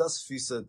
10%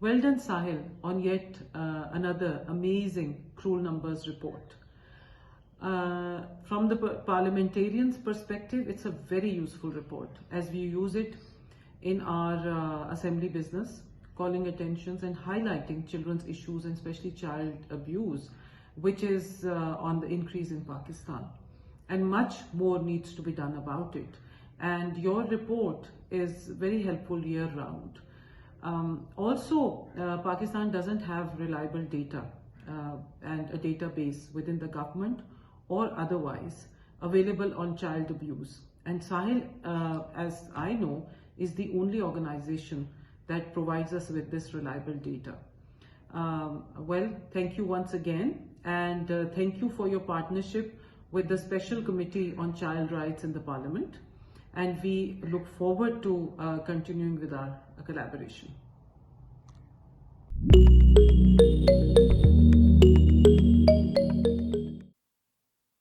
Well done, Sahil, on yet another amazing cruel numbers report. From the parliamentarian's perspective, it's a very useful report as we use it in our assembly business, calling attentions and highlighting children's issues and especially child abuse, which is on the increase in Pakistan. And much more needs to be done about it. And your report is very helpful year round. Pakistan doesn't have reliable data and a database within the government or otherwise available on child abuse. And Sahil, as I know, is the only organization that provides us with this reliable data. Well, thank you once again, and thank you for your partnership with the Special Committee on Child Rights in the Parliament. And we look forward to continuing with our collaboration.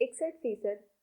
61%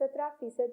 17%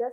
10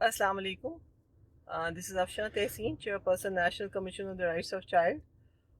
Assalamu alaikum. This is Afshan Tehseen, Chairperson National Commission on the Rights of Child.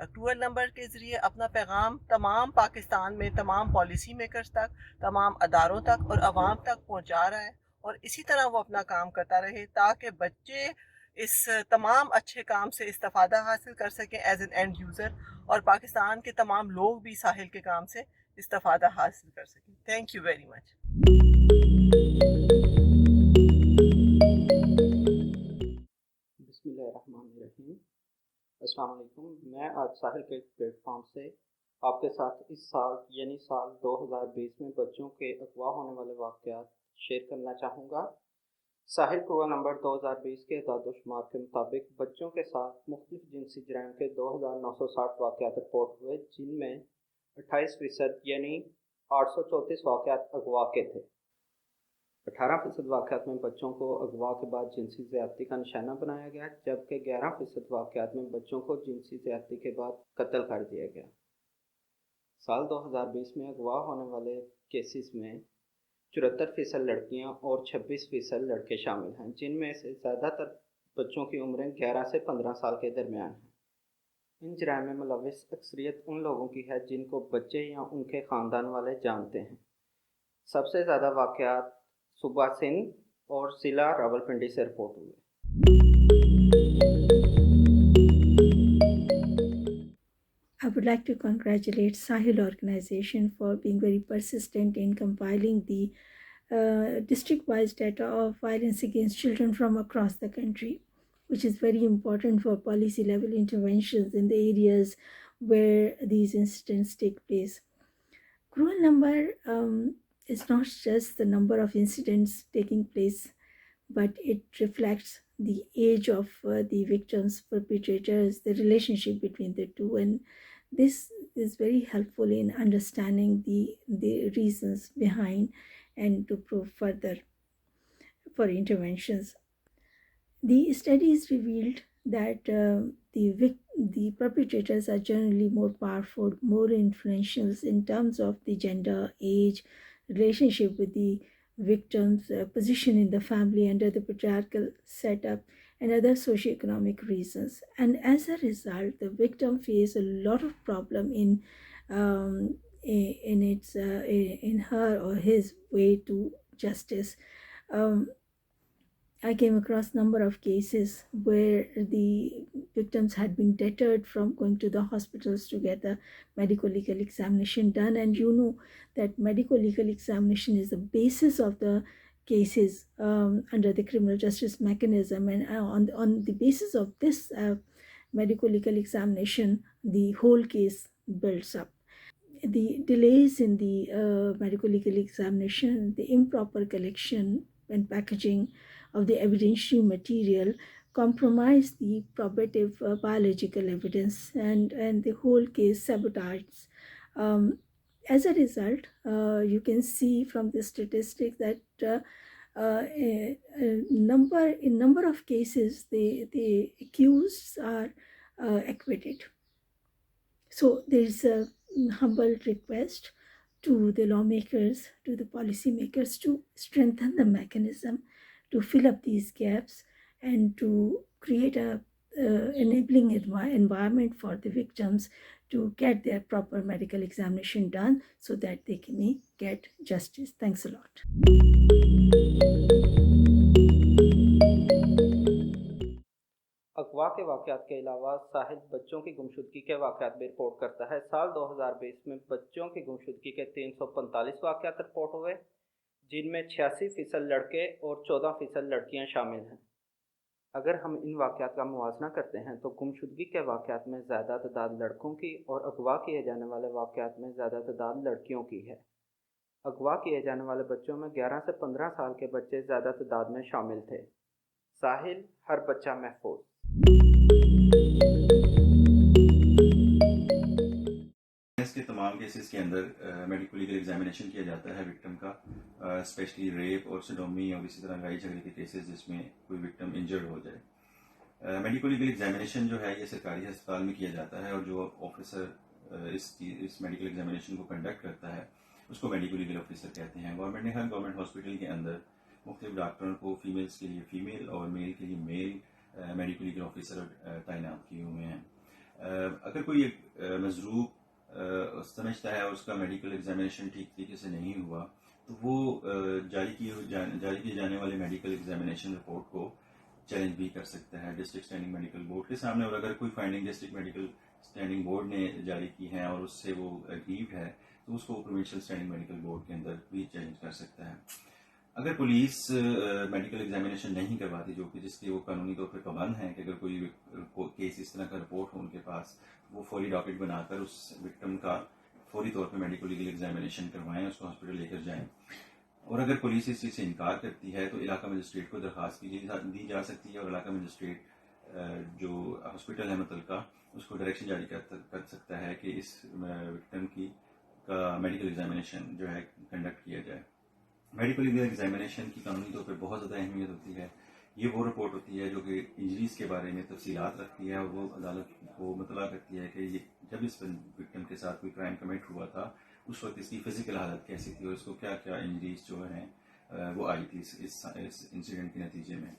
Cruel number کے ذریعے اپنا پیغام تمام پاکستان میں تمام policy makers تک، تمام اداروں تک اور عوام تک پہنچا رہا ہے، اور اسی طرح وہ اپنا کام کرتا رہے تاکہ بچے اس تمام اچھے کام سے استفادہ حاصل کر سکیں ایز این اینڈ یوزر، اور پاکستان کے تمام لوگ بھی ساحل کے کام سے استفادہ حاصل کر سکیں. Thank you very much. بسم اللہ الرحمن الرحیم. السلام علیکم. میں آج ساحل کے پلیٹ فارم سے آپ کے ساتھ اس سال یعنی سال 2020 میں بچوں کے اغوا ہونے والے واقعات شیئر کرنا چاہوں گا. ساحل کروئل نمبر 2020 کے اعداد و شمار کے مطابق بچوں کے ساتھ مختلف جنسی جرائم کے 2960 واقعات رپورٹ ہوئے، جن میں 28% یعنی 834 واقعات اغوا کے تھے. 18% واقعات میں بچوں کو اغوا کے بعد جنسی زیادتی کا نشانہ بنایا گیا، جبکہ 11% واقعات میں بچوں کو جنسی زیادتی کے بعد قتل کر دیا گیا. سال 2020 میں اغوا ہونے والے کیسز میں 74% لڑکیاں اور 26% لڑکے شامل ہیں، جن میں سے زیادہ تر بچوں کی عمریں 11 سے 15 سال کے درمیان ہیں. ان جرائم میں ملوث اکثریت ان لوگوں کی ہے جن کو بچے یا ان کے خاندان والے جانتے ہیں. سب سے زیادہ واقعات صوبہ سندھ اور ضلع راولپنڈی سے رپورٹ ہوئے. I would like to congratulate Sahil organization for being very persistent in compiling the district-wise data of violence against children from across the country, which is very important for policy-level interventions in the areas where these incidents take place. Cruel number is not just the number of incidents taking place, but it reflects the age of the victims, perpetrators, the relationship between the two, and this is very helpful in understanding the reasons behind and to prove further for interventions. The studies revealed that the perpetrators are generally more powerful, more influential in terms of the gender, age, relationship with the victims, position in the family under the patriarchal setup, and other socioeconomic reasons. And as a result, the victim faces a lot of problem in her or his way to justice. I came across number of cases where the victims had been deterred from going to the hospitals to get the medical legal examination done, and you know that medical legal examination is the basis of the cases under the criminal justice mechanism, and on the basis of this medical legal examination, the whole case builds up. The delays in the medical legal examination, the improper collection and packaging of the evidentiary material compromise the probative biological evidence, and the whole case sabotages. As a result, you can see from the statistics that in number of cases, the accused are acquitted. So there is a humble request to the lawmakers, to the policymakers, to strengthen the mechanism to fill up these gaps and to create a enabling environment for the victims to get their proper medical examination done so that they may get justice. Thanks a lot. اغوا کے واقعات کے علاوہ ساحل بچوں کی گمشدگی کے واقعات بھی رپورٹ کرتا ہے. سال 2020 میں بچوں کی گمشدگی کے 345 واقعات رپورٹ ہوئے، جن میں 86% لڑکے اور 14% لڑکیاں شامل ہیں. اگر ہم ان واقعات کا موازنہ کرتے ہیں تو گمشدگی کے واقعات میں زیادہ تعداد لڑکوں کی اور اغوا کیے جانے والے واقعات میں زیادہ تعداد لڑکیوں کی ہے. اغوا کیے جانے والے بچوں میں 11 سے 15 سال کے بچے زیادہ تعداد میں شامل تھے. ساحل ہر بچہ محفوظ. اس کے تمام کیسز کے اندر میڈیکل لیگل ایگزامینیشن کیا جاتا ہے وکٹم کا، اسپیشلی ریپ اور سڈومی اور اسی طرح لڑائی جھگڑے کے کیسز جس میں کوئی وکٹم انجرڈ ہو جائے. میڈیکل لیگل ایگزامینیشن جو ہے یہ سرکاری ہسپتال میں کیا جاتا ہے، اور جو آفیسر اس میڈیکل ایگزامینیشن کو کنڈکٹ کرتا ہے اس کو میڈیکل لیگل آفیسر کہتے ہیں. گورنمنٹ نے ہر گورنمنٹ ہاسپٹل کے اندر مختلف ڈاکٹروں کو فیمیلز کے لیے فیمیل اور میل کے لیے میل میڈیکل لیگل آفیسر تعینات کیے ہوئے ہیں. اگر کوئی مضروب سمجھتا ہے اور اس کا میڈیکل ایگزامینیشن ٹھیک طریقے سے نہیں ہوا تو وہ جاری کیے جانے والے میڈیکل ایگزامینیشن رپورٹ کو چیلنج بھی کر سکتا ہے ڈسٹرکٹ اسٹینڈنگ میڈیکل بورڈ کے سامنے. اور اگر کوئی finding district medical standing board نے جاری کی ہے اور اس سے وہ اگریوڈ ہے تو اس کو پروونشل اسٹینڈنگ میڈیکل بورڈ کے اندر بھی چیلنج کر سکتا ہے. اگر پولیس میڈیکل ایگزامینیشن نہیں کرواتی جو کہ جس کے وہ قانونی طور پہ پابند ہیں کہ اگر کوئی کیس اس طرح کا رپورٹ ہو ان کے پاس وہ فوری ڈاکٹ بنا کر اس وکٹم کا فوری طور پہ میڈیکل لیگل ایگزامینیشن کروائیں, اس کو ہاسپٹل لے کر جائیں. اور اگر پولیس اس چیز سے انکار کرتی ہے تو علاقہ مجسٹریٹ کو درخواست دی جا سکتی ہے اور علاقہ مجسٹریٹ جو ہاسپٹل ہے متعلقہ اس کو ڈائریکشن جاری کر سکتا ہے کہ اس وکٹم کا میڈیکل ایگزامینیشن جو ہے کنڈکٹ کیا جائے. میڈیکل لیگل ایگزامینیشن کی قانونی طور پہ بہت زیادہ اہمیت ہوتی ہے. یہ وہ رپورٹ ہوتی ہے جو کہ انجریز کے بارے میں تفصیلات رکھتی ہے اور وہ عدالت کو مطلع کرتی ہے کہ جب اس وکٹم کے ساتھ کوئی کرائم کمٹ ہوا تھا اس وقت اس کی فزیکل حالت کیسی تھی اور اس کو کیا کیا انجریز جو ہیں وہ آئی تھی اس انسیڈنٹ کے نتیجے میں.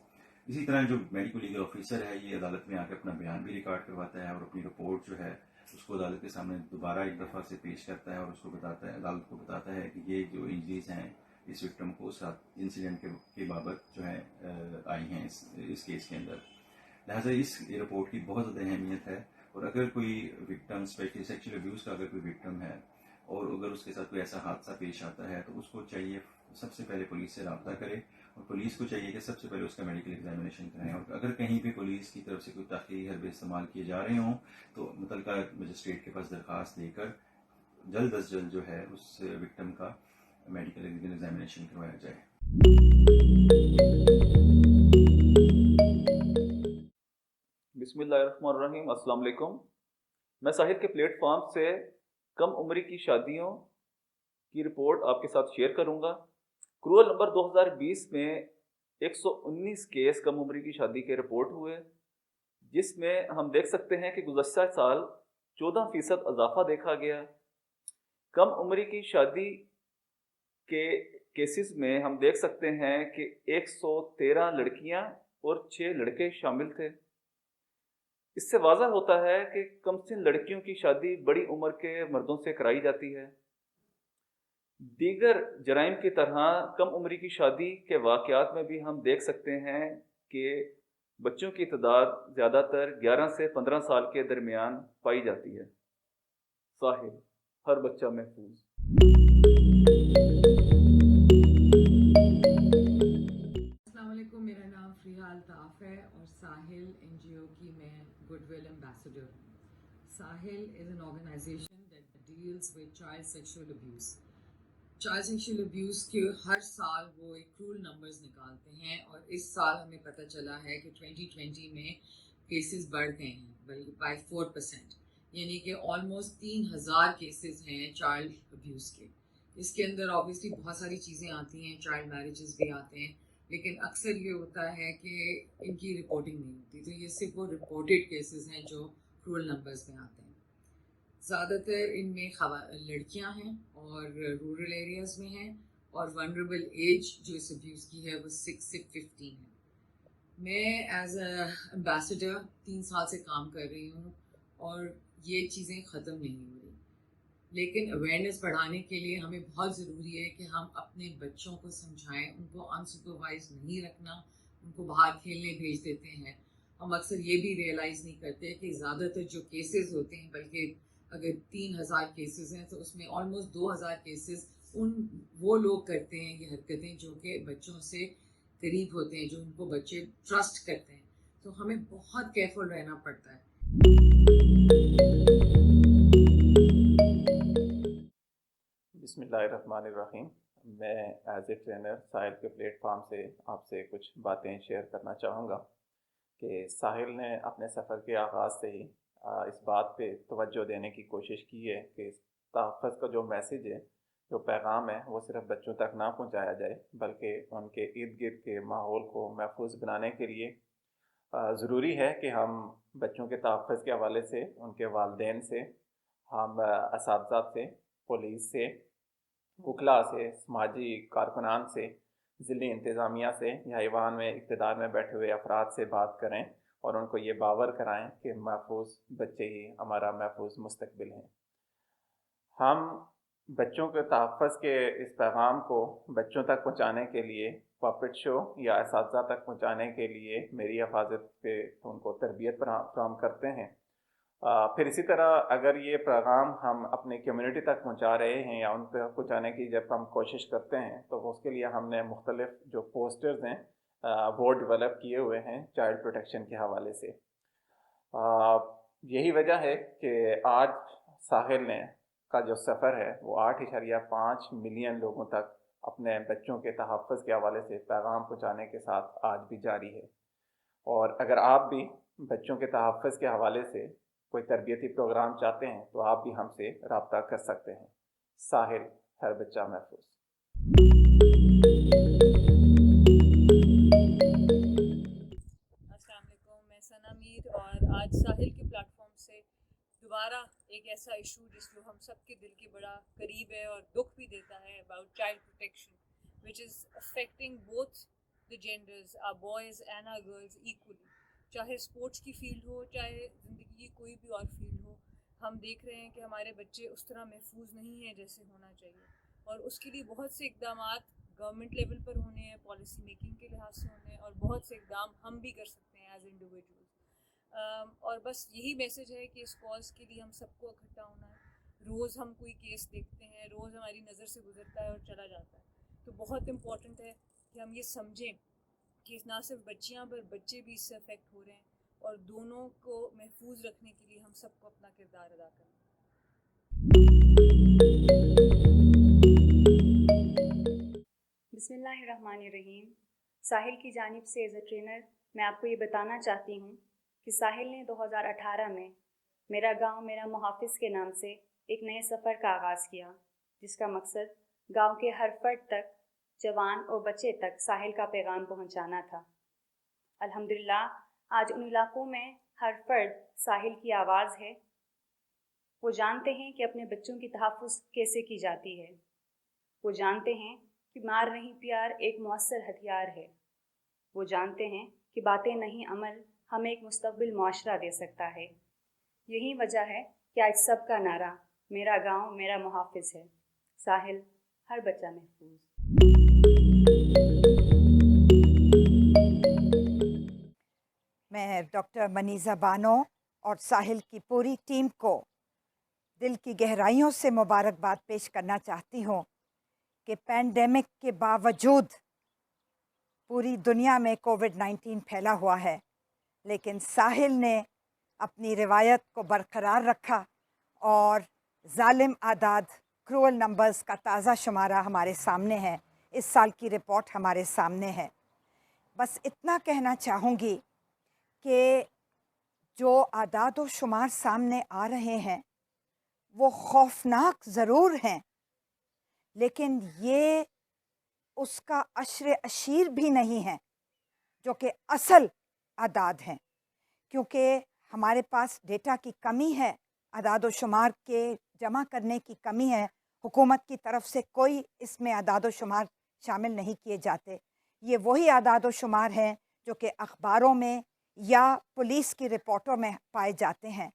اسی طرح جو میڈیکل لیگل آفیسر ہے یہ عدالت میں آ کے اپنا بیان بھی ریکارڈ کرواتا ہے اور اپنی رپورٹ جو ہے اس کو عدالت کے سامنے دوبارہ ایک دفعہ سے پیش کرتا ہے اور اس کو بتاتا ہے, عدالت کو بتاتا ہے کہ یہ جو انجریز ہیں اس وکٹم کو اس انسیڈنٹ کے بابت جو ہے آئی ہیں اس کیس کے اندر. لہٰذا اس رپورٹ کی بہت زیادہ اہمیت ہے. اور اگر کوئی وکٹم اسپیشلی سیکشل ابیوز کا اگر کوئی وکٹم ہے اور اگر اس کے ساتھ کوئی ایسا حادثہ پیش آتا ہے تو اس کو چاہیے سب سے پہلے پولیس سے رابطہ کرے اور پولیس کو چاہیے کہ سب سے پہلے اس کا میڈیکل ایگزامینیشن کرائیں. اور اگر کہیں پہ پولیس کی طرف سے کوئی تاخیری حربے استعمال کیے جا رہے ہوں تو متعلقہ مجسٹریٹ کے پاس درخواست دے کر جلد از جلد جو ہے اس وکٹم کا میڈیکل ایگزامینیشن کروایا جائے. بسم اللہ الرحمن الرحیم. السلام علیکم. میں ساحل کے پلیٹ فارم سے کم عمری کی شادیوں کی رپورٹ آپ کے ساتھ شیئر کروں گا. کرول نمبر 2020 میں 119 کیس کم عمری کی شادی کے رپورٹ ہوئے, جس میں ہم دیکھ سکتے ہیں کہ گزشتہ سال 14% اضافہ دیکھا گیا. کم عمری کی شادی کے کیسز میں ہم دیکھ سکتے ہیں کہ 113 لڑکیاں اور 6 لڑکے شامل تھے. اس سے واضح ہوتا ہے کہ کم سن لڑکیوں کی شادی بڑی عمر کے مردوں سے کرائی جاتی ہے. دیگر جرائم کی طرح کم عمری کی شادی کے واقعات میں بھی ہم دیکھ سکتے ہیں کہ بچوں کی تعداد زیادہ تر 11 سے 15 سال کے درمیان پائی جاتی ہے. ساحل, ہر بچہ محفوظ. السلام علیکم. میرا نام فریحہ الطاف ہے اور ساحل NGO کی میں goodwill ambassador. Sahil is an organization that deals with child sexual abuse. Child sexual abuse کے ہر سال وہ ایک کرول نمبرز نکالتے ہیں اور اس سال ہمیں پتہ چلا ہے کہ 2020 میں کیسز بڑھ گئے ہیں بلکہ بائی 4%, یعنی کہ آلموسٹ 3000 کیسز ہیں چائلڈ ابیوز کے. اس کے اندر آبویسلی بہت ساری چیزیں آتی ہیں, چائلڈ میریجز بھی آتے ہیں, لیکن اکثر یہ ہوتا ہے کہ ان کی رپورٹنگ نہیں ہوتی. تو یہ صرف وہ رپورٹڈ کیسز ہیں جو کرول نمبرز میں آتے ہیں. زیادہ تر ان میں لڑکیاں ہیں اور رورل ایریاز میں ہیں, اور ونربل ایج جو اس ابیوز کی ہے وہ 6 سے 15 ہے. میں ایز اے ایمبیسڈر 3 سال سے کام کر رہی ہوں اور یہ چیزیں ختم نہیں ہو رہی, لیکن اویئرنیس بڑھانے کے لیے ہمیں بہت ضروری ہے کہ ہم اپنے بچوں کو سمجھائیں. ان کو انسپروائز نہیں رکھنا, ان کو باہر کھیلنے بھیج دیتے ہیں. ہم اکثر یہ بھی ریئلائز نہیں کرتے کہ زیادہ تر جو کیسز ہوتے ہیں, بلکہ اگر 3000 کیسز ہیں تو اس میں آلموسٹ 2000 کیسز وہ لوگ کرتے ہیں یہ حرکتیں جو کہ بچوں سے قریب ہوتے ہیں, جو ان کو بچے ٹرسٹ کرتے ہیں. تو ہمیں بہت کیئرفل رہنا پڑتا ہے. بسم اللہ الرحمن الرحیم. میں ایز اے ٹرینر ساحل کے پلیٹ فارم سے آپ سے کچھ باتیں شیئر کرنا چاہوں گا کہ ساحل نے اپنے سفر کے آغاز سے ہی اس بات پہ توجہ دینے کی کوشش کی ہے کہ تحفظ کا جو میسیج ہے, جو پیغام ہے, وہ صرف بچوں تک نہ پہنچایا جائے بلکہ ان کے ارد گرد کے ماحول کو محفوظ بنانے کے لیے ضروری ہے کہ ہم بچوں کے تحفظ کے حوالے سے ان کے والدین سے, ہم اساتذہ سے, پولیس سے, وکلاء سے, سماجی کارکنان سے, ضلعی انتظامیہ سے یا ایوان میں اقتدار میں بیٹھے ہوئے افراد سے بات کریں اور ان کو یہ باور کرائیں کہ محفوظ بچے ہی ہمارا محفوظ مستقبل ہیں۔ ہم بچوں کے تحفظ کے اس پیغام کو بچوں تک پہنچانے کے لیے پاپٹ شو یا اساتذہ تک پہنچانے کے لیے میری حفاظت پہ ان کو تربیت فراہم کرتے ہیں۔ پھر اسی طرح اگر یہ پیغام ہم اپنی کمیونٹی تک پہنچا رہے ہیں یا ان پہ پہنچانے کی جب ہم کوشش کرتے ہیں تو اس کے لیے ہم نے مختلف جو پوسٹرز ہیں وہ ڈیولپ کیے ہوئے ہیں چائلڈ پروٹیکشن کے حوالے سے۔ یہی وجہ ہے کہ آج ساحل نے کا جو سفر ہے وہ 8.5 ملین لوگوں تک اپنے بچوں کے تحفظ کے حوالے سے پیغام پہنچانے کے ساتھ آج بھی جاری ہے۔ اور اگر آپ بھی بچوں کے تحفظ کے حوالے سے کوئی تربیتی پروگرام چاہتے ہیں تو آپ بھی ہم سے رابطہ کر سکتے ہیں۔ ساحل، ہر بچہ محفوظ۔ السلام علیکم، میں ثنا میر، اور آج ساحل کے پلیٹ فارم سے دوبارہ ایک ایسا ایشو جس کو ہم سب کے دل کے بڑا قریب ہے اور دکھ بھی دیتا ہے، about child protection which is affecting both the genders, or boys and or girls equally, چاہے اسپورٹس کی فیلڈ ہو، چاہے زندگی کی کوئی بھی اور فیلڈ ہو۔ ہم دیکھ رہے ہیں کہ ہمارے بچے اس طرح محفوظ نہیں ہیں جیسے ہونا چاہیے، اور اس کے لیے بہت سے اقدامات گورنمنٹ لیول پر ہونے ہیں، پالیسی میکنگ کے لحاظ سے ہونے ہیں، اور بہت سے اقدام ہم بھی کر سکتے ہیں ایز انڈیویجولز۔ اور بس یہی میسج ہے کہ اس کاز کے لیے ہم سب کو اکٹھا ہونا ہے۔ روز ہم کوئی کیس دیکھتے ہیں، روز ہماری نظر سے گزرتا ہے اور چلا جاتا ہے، تو بہت امپورٹنٹ ہے کہ ہم یہ سمجھیں کہ نہ صرف بچیاں پر بچے بھی اس سے افیکٹ ہو رہے ہیں، اور دونوں کو محفوظ رکھنے کے لیے ہم سب کو اپنا کردار ادا کرنا ہے۔ بسم اللہ الرحمن الرحیم۔ ساحل کی جانب سے ایز اے ٹرینر میں آپ کو یہ بتانا چاہتی ہوں کہ ساحل نے 2018 میں میرا گاؤں میرا محافظ کے نام سے ایک نئے سفر کا آغاز کیا، جس کا مقصد گاؤں کے ہر فرد تک، جوان اور بچے تک ساحل کا پیغام پہنچانا تھا۔ الحمدللہ آج ان علاقوں میں ہر فرد ساحل کی آواز ہے۔ وہ جانتے ہیں کہ اپنے بچوں کی تحفظ کیسے کی جاتی ہے، وہ جانتے ہیں کہ مار نہیں پیار ایک مؤثر ہتھیار ہے، وہ جانتے ہیں کہ باتیں نہیں عمل ہمیں ایک مستقبل معاشرہ دے سکتا ہے۔ یہی وجہ ہے کہ آج سب کا نعرہ میرا گاؤں میرا محافظ ہے۔ ساحل، ہر بچہ محفوظ۔ میں ڈاکٹر منیزہ بانو اور ساحل کی پوری ٹیم کو دل کی گہرائیوں سے مبارکباد پیش کرنا چاہتی ہوں کہ پینڈیمک کے باوجود پوری دنیا میں کووڈ-19 پھیلا ہوا ہے، لیکن ساحل نے اپنی روایت کو برقرار رکھا اور ظالم اعداد، کرول نمبرز کا تازہ شمارہ ہمارے سامنے ہے۔ اس سال کی رپورٹ ہمارے سامنے ہے۔ بس اتنا کہنا چاہوں گی کہ جو اعداد و شمار سامنے آ رہے ہیں وہ خوفناک ضرور ہیں، لیکن یہ اس کا عشر عشیر بھی نہیں ہے جو کہ اصل اعداد ہیں، کیونکہ ہمارے پاس ڈیٹا کی کمی ہے، اعداد و شمار کے جمع کرنے کی کمی ہے۔ حکومت کی طرف سے کوئی اس میں اعداد و شمار شامل نہیں کیے جاتے۔ یہ وہی اعداد و شمار ہیں جو کہ اخباروں میں یا پولیس کی رپورٹوں میں پائے جاتے ہیں۔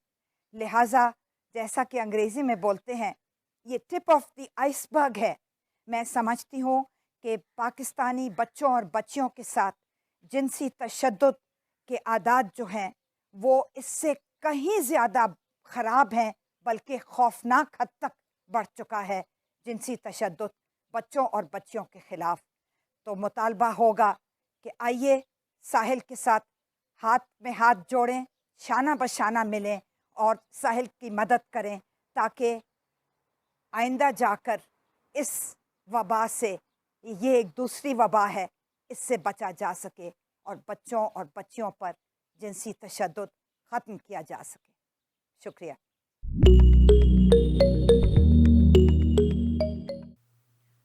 لہٰذا جیسا کہ انگریزی میں بولتے ہیں، یہ ٹپ آف دی آئس برگ ہے۔ میں سمجھتی ہوں کہ پاکستانی بچوں اور بچیوں کے ساتھ جنسی تشدد کے اعداد جو ہیں وہ اس سے کہیں زیادہ خراب ہیں، بلکہ خوفناک حد تک بڑھ چکا ہے جنسی تشدد بچوں اور بچیوں کے خلاف۔ تو مطالبہ ہوگا کہ آئیے ساحل کے ساتھ ہاتھ میں ہاتھ جوڑیں، شانہ بشانہ ملیں اور ساحل کی مدد کریں، تاکہ آئندہ جا کر اس وبا سے، یہ ایک دوسری وبا ہے، اس سے بچا جا سکے اور بچوں اور بچیوں پر جنسی تشدد ختم کیا جا سکے۔ شکریہ۔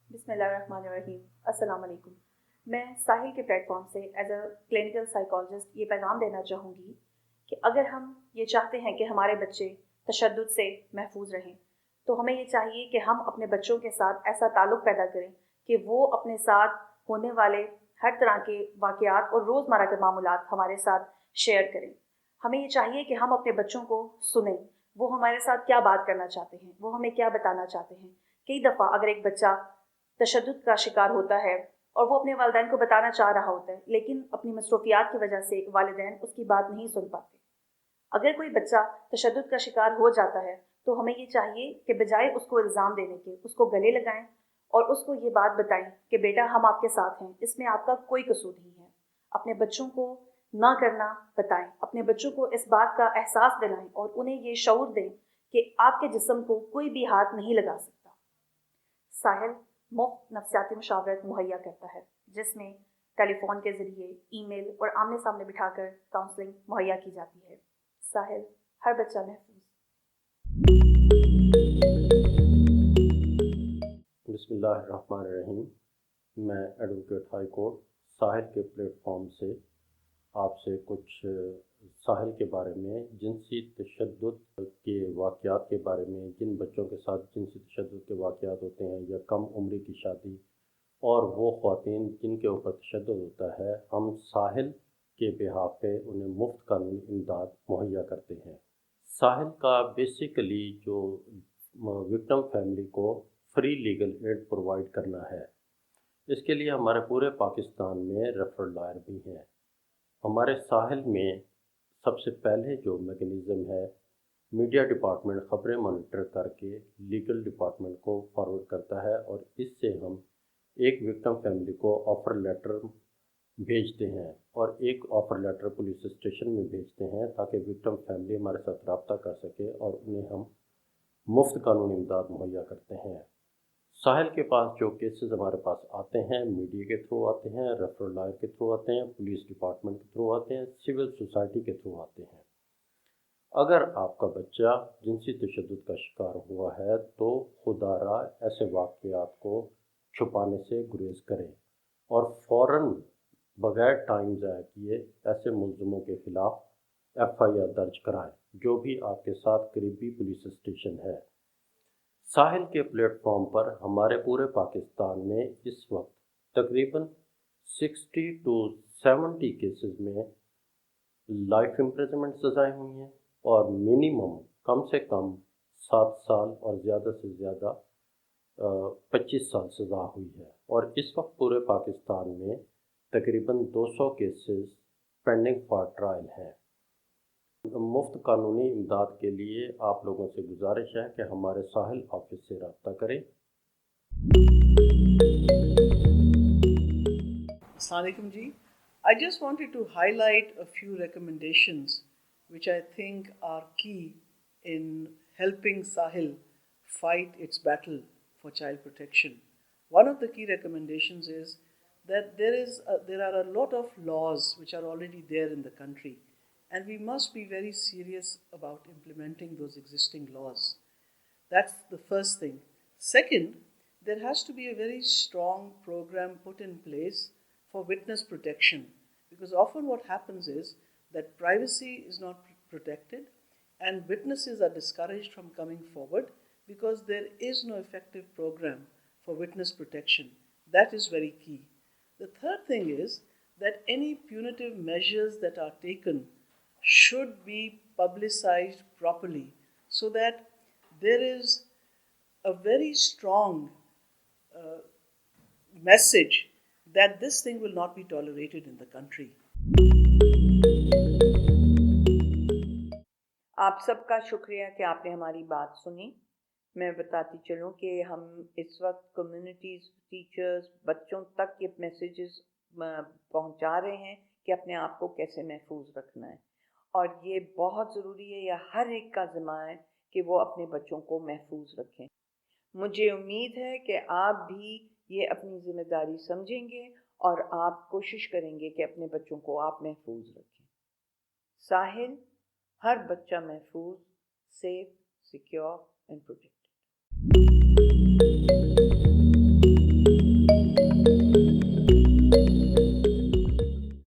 بسم اللہ الرحمن الرحیم۔ السلام علیکم۔ میں ساحل کے پلیٹ فارم سے ایز اے کلینکل سائیکالوجسٹ یہ پیغام دینا چاہوں گی کہ اگر ہم یہ چاہتے ہیں کہ ہمارے بچے تشدد سے محفوظ رہیں تو ہمیں یہ چاہیے کہ ہم اپنے بچوں کے ساتھ ایسا تعلق پیدا کریں کہ وہ اپنے ساتھ ہونے والے ہر طرح کے واقعات اور روزمرہ کے معاملات ہمارے ساتھ شیئر کریں. ہمیں یہ چاہیے کہ ہم اپنے بچوں کو سنیں، وہ ہمارے ساتھ کیا بات کرنا چاہتے ہیں، وہ ہمیں کیا بتانا چاہتے ہیں. کئی دفعہ اگر ایک بچہ تشدد کا شکار ہوتا ہے اور وہ اپنے والدین کو بتانا چاہ رہا ہوتا ہے لیکن اپنی مصروفیات کی وجہ سے والدین اس کی بات نہیں سن پاتے. اگر کوئی بچہ تشدد کا شکار ہو جاتا ہے تو ہمیں یہ چاہیے کہ بجائے اس کو الزام دینے کے اس کو گلے لگائیں اور اس کو یہ بات بتائیں کہ بیٹا ہم آپ کے ساتھ ہیں، اس میں آپ کا کوئی قصور نہیں ہے. اپنے بچوں کو نہ کرنا بتائیں، اپنے بچوں کو اس بات کا احساس دلائیں اور انہیں یہ شعور دیں کہ آپ کے جسم کو کوئی بھی ہاتھ نہیں لگا سکتا. ساحل مفت نفسیاتی مشاورت مہیا کرتا ہے جس میں ٹیلی فون کے ذریعے، ای میل اور آمنے سامنے بٹھا کر کاؤنسلنگ مہیا کی جاتی ہے. ساحل، ہر بچہ محفوظ. بسم اللہ الرحمن الرحیم. میں ایڈوکیٹ ہائی کورٹ ساحل کے پلیٹ فارم سے آپ سے کچھ ساحل کے بارے میں، جنسی تشدد کے واقعات کے بارے میں، جن بچوں کے ساتھ جنسی تشدد کے واقعات ہوتے ہیں یا کم عمری کی شادی اور وہ خواتین جن کے اوپر تشدد ہوتا ہے، ہم ساحل کے بہاف پہ انہیں مفت قانونی امداد مہیا کرتے ہیں. ساحل کا بیسیکلی جو وکٹم فیملی کو فری لیگل ایڈ پرووائڈ کرنا ہے. اس کے لیے ہمارے پورے پاکستان میں ریفرل لائر بھی ہیں. ہمارے ساحل میں سب سے پہلے جو میکنزم ہے، میڈیا ڈپارٹمنٹ خبریں مانیٹر کر کے لیگل ڈپارٹمنٹ کو فارورڈ کرتا ہے اور اس سے ہم ایک وکٹم فیملی کو آفر لیٹر بھیجتے ہیں اور ایک آفر لیٹر پولیس اسٹیشن میں بھیجتے ہیں تاکہ وکٹم فیملی ہمارے ساتھ رابطہ کر سکے اور انہیں ہم مفت قانونی امداد مہیا کرتے ہیں. ساحل کے پاس جو کیسز ہمارے پاس آتے ہیں، میڈیا کے تھرو آتے ہیں، ریفرل لائر کے تھرو آتے ہیں، پولیس ڈپارٹمنٹ کے تھرو آتے ہیں، سول سوسائٹی کے تھرو آتے ہیں. اگر آپ کا بچہ جنسی تشدد کا شکار ہوا ہے تو خدا را ایسے واقعات کو چھپانے سے گریز کریں اور فوراً بغیر ٹائم ضائع کیے ایسے ملزموں کے خلاف ایف آئی آر درج کرائیں جو بھی آپ کے ساتھ قریبی پولیس اسٹیشن ہے. ساحل کے پلیٹ فارم پر ہمارے پورے پاکستان میں اس وقت تقریباً 60 to 70 کیسز میں لائف امپریزنمنٹ سزائیں ہوئی ہیں اور منیمم کم سے کم 7 سال اور زیادہ سے زیادہ 25 سال سزا ہوئی ہے. اور اس وقت پورے پاکستان میں تقریباً 200 کیسز پینڈنگ فار ٹرائل ہیں. مفت قانونی امداد کے لیے آپ لوگوں سے گزارش ہے کہ ہمارے ساحل آفس سے رابطہ کریں. السلام علیکم جی. I just wanted to highlight a few recommendations which I think are key in helping Sahil fight its battle for child protection. One of the key recommendations is that there are a lot of laws which are already there in the country. And we must be very serious about implementing those existing laws. That's the first thing. Second, there has to be a very strong program put in place for witness protection, because often what happens is that privacy is not protected and witnesses are discouraged from coming forward because there is no effective program for witness protection. That is very key. The third thing is that any punitive measures that are taken should be publicized properly so that there is a very strong message that this thing will not be tolerated in the country. آپ سب کا شکریہ کہ آپ نے ہماری بات سنی. میں بتاتی چلوں کہ ہم اس وقت کمیونٹیز، ٹیچرز، بچوں تک یہ میسیجز پہنچا رہے ہیں کہ اپنے آپ کو کیسے محفوظ رکھنا ہے، اور یہ بہت ضروری ہے، یہ ہر ایک کا ذمہ ہے کہ وہ اپنے بچوں کو محفوظ رکھیں. مجھے امید ہے کہ آپ بھی یہ اپنی ذمہ داری سمجھیں گے اور آپ کوشش کریں گے کہ اپنے بچوں کو آپ محفوظ رکھیں. ساحل، ہر بچہ محفوظ، سیف، سیکیور اینڈ پروٹیکٹ.